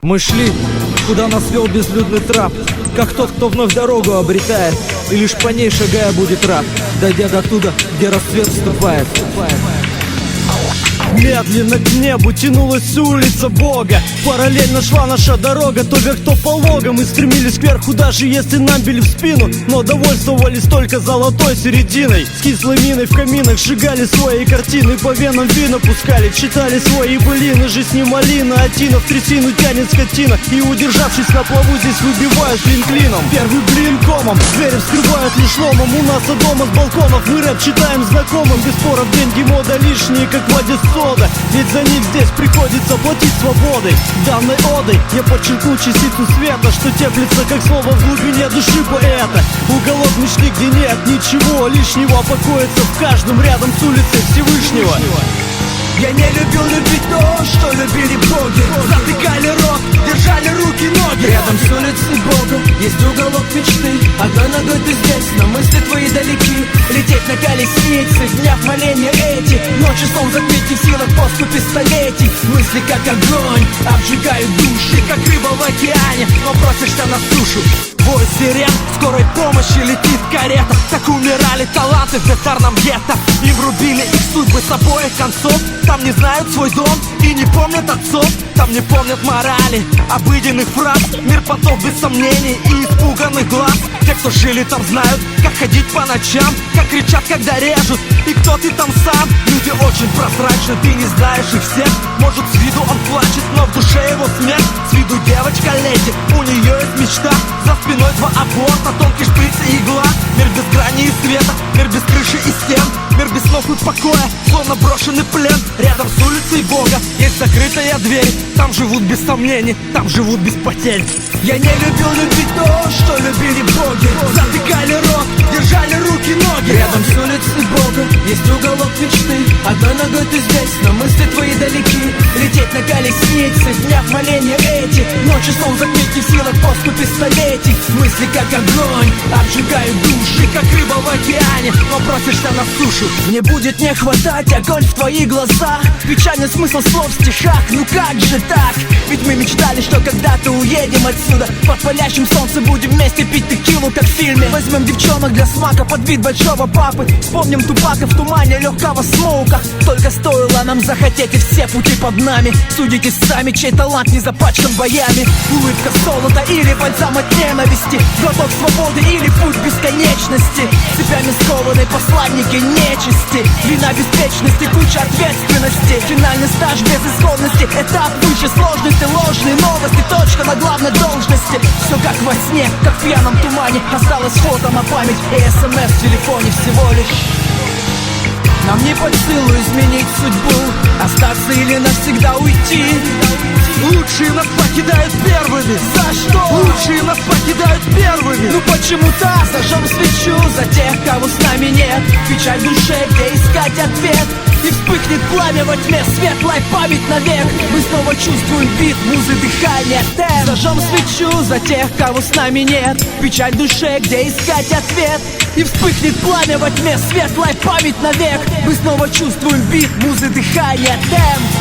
Мы шли, куда нас вел безлюдный трап, как тот, кто вновь дорогу обретает, и лишь по ней шагая будет рад, дойдя до туда, где рассвет вступает. Медленно к небу тянулась улица Бога. Параллельно шла наша дорога, то вверх, то пологом. Мы стремились кверху, даже если нам били в спину, но довольствовались только золотой серединой. С кислой миной в каминах сжигали свои картины, по венам вина пускали, читали свои былины. Жизнь не малина, а тина в трясину тянет скотина, и, удержавшись на плаву, здесь выбивают клин клином. Первый блин комом, двери вскрывают лишь ломом. У нас дома с балконов мы рэп читаем знакомым. Без споров деньги мода лишние, как в воде сода, ведь за них здесь приходится платить свободой. Данной одой я подчеркну частицу света, что теплится как слово в глубине души поэта. Уголок мечты, где нет ничего лишнего, покоится в каждом рядом с улицей Всевышнего. Я не любил любить то, что любили боги. Затыкали рот, держали руки, ноги. Рядом с улицей Бога есть уголок мечты. Одной ногой ты здесь, но мысли твои далеки. Лететь на колеснице, дня в моления эти. Ночи сон закрыть не в силах поступи столетий. Мысли как огонь, обжигают души, как рыба в океане, но бросишься на сушу. Вой сирен, скорой помощи летит карета. Так умирали таланты в бездарном гетто. Им врубили их судьбы с обоих концов. Там не знают свой дом и не помнят отцов. Там не помнят морали, обыденных фраз. Мир поток без сомнений и испуганных глаз. Те, кто жили там, знают, как ходить по ночам, как кричат, когда режут, и кто ты там сам. Люди очень прозрачны, ты не знаешь их всех. Может, с виду он плачет, но в душе его смех. С виду девочка леди, у нее есть мечта. За спиной 2 аборта, тонкий шприц и игла. Мир без грани и света, мир без крыши и стен. Мир без снов и покоя, словно брошенный плен. Рядом с улицей Бога есть закрытая дверь. Там живут без сомнений, там живут без потерь. Я не любил любить то, что любили боги. Затыкали рот, держали руки, ноги. Рядом с улицей Бога есть уголок мечты. Одной ногой ты здесь, но мысли твои далеки. Лететь на колеснице, дня в моления эти. Ночи сон закрыть не в силах поступи столетий. Мысли как огонь, обжигают души, как рыба в океане, но бросишься на сушу. Мне будет не хватать огонь в твоих глазах. Печальный смысл слов в стихах, ну как же так? Ведь мы мечтали, что когда-то уедем отсюда. Под палящим солнцем будем вместе пить текилу, как в фильме. Возьмем девчонок для смака под вид большого папы. Вспомним Тупака в тумане легкого смоука. Только стоило нам захотеть, и все пути под нами. Судите сами, чей талант не запачкан боями. Улыбка золота или бальзам от ненависти. Глоток свободы или путь бесконечности. Цепями скованные посланники нечисти. Вина беспечности, куча ответственности. Финальный стаж без исходности. Этап выше сложности, ложные новости. Точка на главной должности. Все как во сне, как в пьяном тумане. Осталось фото на память и СМС в телефоне всего лишь. Нам не под силу изменить судьбу, остаться или навсегда уйти. Лучшие нас покидают первыми. За что? Лучшие нас покидают первыми. Ну почему так? Зажжем свечу за тех, кого с нами нет. Печаль в душе, где искать ответ. И вспыхнет пламя во тьме, светлая память навек. Мы снова чувствуем бит, музы, дыхание, темп. Зажжем свечу за тех, кого с нами нет. Печаль в душе, где искать ответ. И вспыхнет пламя во тьме, светлая память навек. Мы снова чувствуем бит, музы, дыхание, темп.